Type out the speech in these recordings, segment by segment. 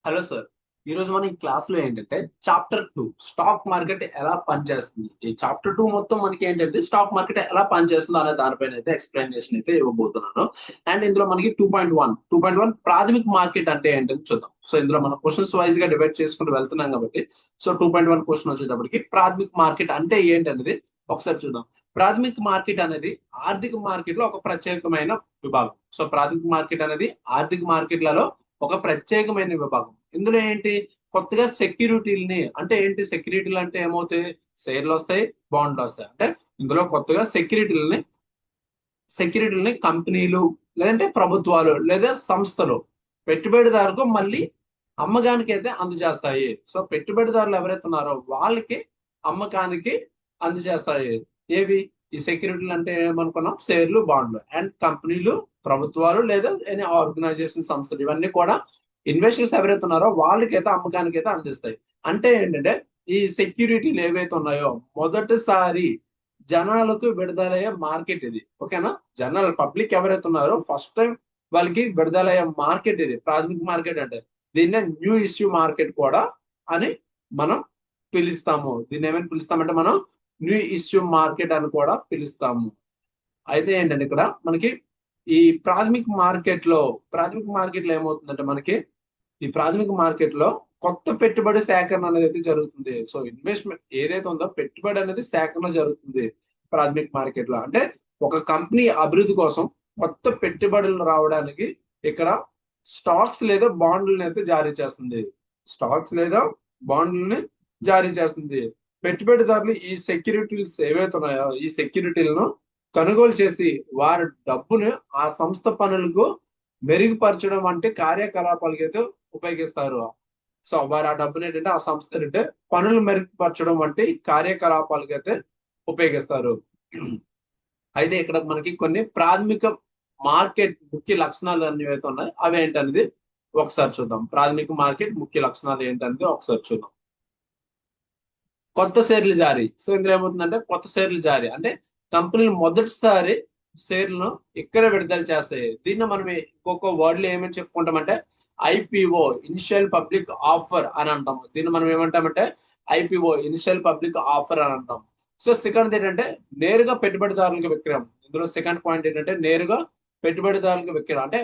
Hello sir. ఈ రోజు మనం ఈ క్లాస్ లో ఏంటంటే చాప్టర్ 2 స్టాక్ మార్కెట్ ఎలా పనిచేస్తుంది. ఈ చాప్టర్ 2 మొత్తం మనకి ఏంటంటే స్టాక్ మార్కెట్ ఎలా పనిచేస్తుందో అనే దానిపైన అయితే ఎక్స్ప్లెనేషన్ అయితే ఇవ్వబోతున్నాను. అండ్ ఇందులో మనకి 2.1 ప్రాథమిక మార్కెట్ అంటే ఏంటని చూద్దాం. సో ఇందులో మనం క్వశ్చన్స్ వైజ్ గా డివైడ్ చేసుకుంటూ వెళ్తున్నాం కాబట్టి సో 2.1 క్వశ్చన్ వచ్చేటప్పటికి ప్రాథమిక మార్కెట్ అంటే ఏంటనేది ఒకసారి చూద్దాం. ప్రాథమిక మార్కెట్ అనేది ఆర్థిక మార్కెట్ లో ఒక ప్రత్యేకమైన విభాగం. సో ప్రాథమిక మార్కెట్ అనేది ఆర్థిక మార్కెట్లలో ఒక ప్రత్యేకమైన విభాగం. ఇందులో ఏంటి, కొత్తగా సెక్యూరిటీలని అంటే ఏంటి, సెక్యూరిటీలు అంటే ఏమవుతాయి, షేర్లు వస్తాయి, బాండ్లు వస్తాయి. అంటే ఇందులో కొత్తగా సెక్యూరిటీలని కంపెనీలు, లేదంటే ప్రభుత్వాలు లేదా సంస్థలు పెట్టుబడిదారుకు మళ్ళీ అమ్మకానికి అయితే అందజేస్తాయి. సో పెట్టుబడిదారులు ఎవరైతే ఉన్నారో వాళ్ళకి అమ్మకానికి అందజేస్తాయి. ఏవి, ఈ సెక్యూరిటీలు అంటే ఏమనుకున్నాం, షేర్లు, బాండ్లు. అండ్ కంపెనీలు, ప్రభుత్వాలు లేదా ఎనీ ఆర్గనైజేషన్, సంస్థలు, ఇవన్నీ కూడా ఇన్వెస్టర్స్ ఎవరైతే ఉన్నారో వాళ్ళకైతే అమ్మకానికి అయితే అందిస్తాయి. అంటే ఏంటంటే ఈ సెక్యూరిటీలు ఏవైతే ఉన్నాయో మొదటిసారి జనాలకు విడుదలయ్యే మార్కెట్ ఇది. ఓకేనా, జనరల్ పబ్లిక్ ఎవరైతే ఉన్నారో ఫస్ట్ టైం వాళ్ళకి విడుదలయ్యే మార్కెట్ ఇది ప్రాథమిక మార్కెట్ అంటే. దీన్నే న్యూ ఇష్యూ మార్కెట్ కూడా అని మనం పిలుస్తాము. దీన్ని ఏమని పిలుస్తామంటే మనం న్యూ ఇష్యూ మార్కెట్ అని కూడా పిలుస్తాము. అయితే ఏంటంటే ఇక్కడ మనకి ఈ ప్రాథమిక మార్కెట్ లో ఏమవుతుందంటే మనకి ఈ ప్రాథమిక మార్కెట్ లో కొత్త పెట్టుబడి సేకరణ అనేది అయితే జరుగుతుంది. సో ఇన్వెస్ట్మెంట్ ఏదైతే ఉందో పెట్టుబడి అనేది సేకరణ జరుగుతుంది ప్రాథమిక మార్కెట్ లో. అంటే ఒక కంపెనీ అభివృద్ధి కోసం కొత్త పెట్టుబడులు రావడానికి ఇక్కడ స్టాక్స్ లేదా బాండ్లను అయితే జారీ చేస్తుంది. స్టాక్స్ లేదా బాండ్లని జారీ చేస్తుంది. పెట్టుబడిదారులు ఈ సెక్యూరిటీస్ ఏవైతే ఉన్నాయో ఈ సెక్యూరిటీలను కొనుగోలు చేసి వారి డబ్బును ఆ సంస్థ పనులకు మెరుగుపరచడం వంటి కార్యకలాపాలకి అయితే ఉపయోగిస్తారు. సో వారు ఆ డబ్బుని ఏంటంటే ఆ సంస్థ ఏంటంటే పనులు మెరుగుపరచడం వంటి కార్యకలాపాలకి అయితే ఉపయోగిస్తారు. అయితే ఇక్కడ మనకి కొన్ని ప్రాథమిక మార్కెట్ ముఖ్య లక్షణాలు అనేవి అయితే ఉన్నాయి. అవి ఏంటనేది ఒకసారి చూద్దాం. ప్రాథమిక మార్కెట్ ముఖ్య లక్షణాలు ఏంటనేది ఒకసారి చూద్దాం. కొత్త షేర్లు జారీ. సో ఇందులో ఏమవుతుందంటే కొత్త షేర్లు జారీ అంటే కంపెనీలు మొదటిసారి షేర్లను ఇక్కడ విడుదల చేస్తాయి. దీన్ని మనం ఇంకొక వర్డ్ లో ఏమని చెప్పుకుంటామంటే ఐపీఓ, ఇనిషియల్ పబ్లిక్ ఆఫర్ అని అంటాము. దీన్ని మనం ఏమంటామంటే ఐపీఓ, ఇనిషియల్ పబ్లిక్ ఆఫర్ అని అంటాం. సో సెకండ్ ఏంటంటే నేరుగా పెట్టుబడిదారులకు విక్రయం. ఇందులో సెకండ్ పాయింట్ ఏంటంటే నేరుగా పెట్టుబడిదారులకు విక్రయం. అంటే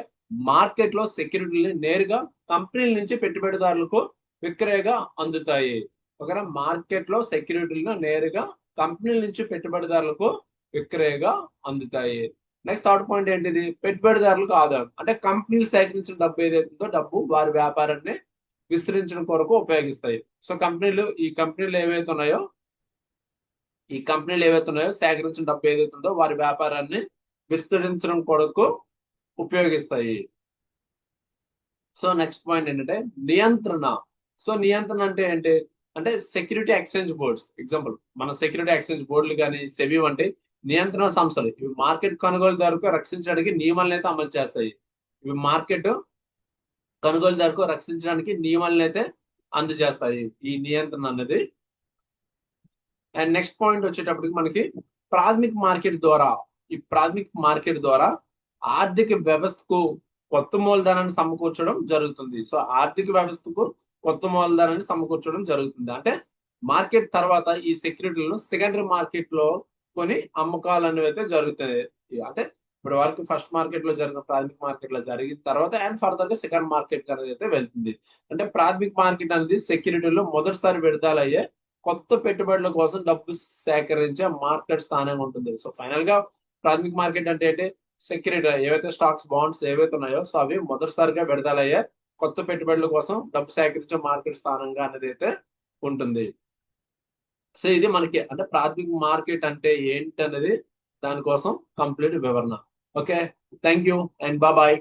మార్కెట్ లో సెక్యూరిటీని నేరుగా కంపెనీల నుంచి పెట్టుబడిదారులకు విక్రయగా అందుతాయి. ఒకవేళ మార్కెట్ లో సెక్యూరిటీలను నేరుగా కంపెనీల నుంచి పెట్టుబడిదారులకు విక్రయగా అందుతాయి. నెక్స్ట్ థర్డ్ పాయింట్ ఏంటిది, పెట్టుబడిదారులకు ఆదాయం. అంటే కంపెనీలు సేకరించిన డబ్బు ఏదైతుందో డబ్బు వారి వ్యాపారాన్ని విస్తరించడం కొరకు ఉపయోగిస్తాయి. సో ఈ కంపెనీలు ఏవైతే ఉన్నాయో సేకరించిన డబ్బు ఏదైతే ఉందో వారి వ్యాపారాన్ని విస్తరించడం కొరకు ఉపయోగిస్తాయి. సో నెక్స్ట్ పాయింట్ ఏంటంటే నియంత్రణ. సో నియంత్రణ అంటే ఏంటి అంటే సెక్యూరిటీ ఎక్స్చేంజ్ బోర్డ్స్. ఎగ్జాంపుల్ మన సెక్యూరిటీ ఎక్స్చేంజ్ బోర్డులు కానీ సెబీ వంటి నియంత్రణ సంస్థలు ఇవి మార్కెట్ కొనుగోలుదారుకు రక్షించడానికి నియమాలను అయితే అమలు చేస్తాయి. ఇవి మార్కెట్ కొనుగోలుదారుకు రక్షించడానికి నియమాలను అయితే అందజేస్తాయి ఈ నియంత్రణ అనేది. అండ్ నెక్స్ట్ పాయింట్ వచ్చేటప్పటికి మనకి ప్రాథమిక మార్కెట్ ద్వారా ఈ ప్రాథమిక మార్కెట్ ద్వారా ఆర్థిక వ్యవస్థకు కొత్త మూలధనాన్ని సమకూర్చడం జరుగుతుంది. సో ఆర్థిక వ్యవస్థకు కొత్త మూలధనాన్ని సమకూర్చడం జరుగుతుంది. అంటే మార్కెట్ తర్వాత ఈ సెక్యూరిటీలను సెకండరీ మార్కెట్ లో కొని అమ్మకాలు అనేవి అయితే జరుగుతాయి. అంటే ఇప్పుడు వరకు ఫస్ట్ మార్కెట్ లో జరిగిన ప్రాథమిక మార్కెట్ లో జరిగిన తర్వాత అండ్ ఫర్దర్ గా సెకండ్ మార్కెట్ అనేది అయితే వెళ్తుంది. అంటే ప్రాథమిక మార్కెట్ అనేది సెక్యూరిటీలో మొదటిసారి విడుదలయ్యే కొత్త పెట్టుబడుల కోసం డబ్బు సేకరించే మార్కెట్ స్థానంగా ఉంటుంది. సో ఫైనల్ గా ప్రాథమిక మార్కెట్ అంటే ఏంటి, సెక్యూరిటీ ఏవైతే స్టాక్స్, బాండ్స్ ఏవైతే ఉన్నాయో సో అవి మొదటిసారిగా విడుదలయ్యే కొత్త పెట్టుబడుల కోసం డబ్బు సేకరించే మార్కెట్ స్థానంగా అనేది అయితే ఉంటుంది. సో ఇది మనకి అంటే ప్రాథమిక మార్కెట్ అంటే ఏంటి అనేది దానికోసం కంప్లీట్ వివరణ. Okay, thank you and bye.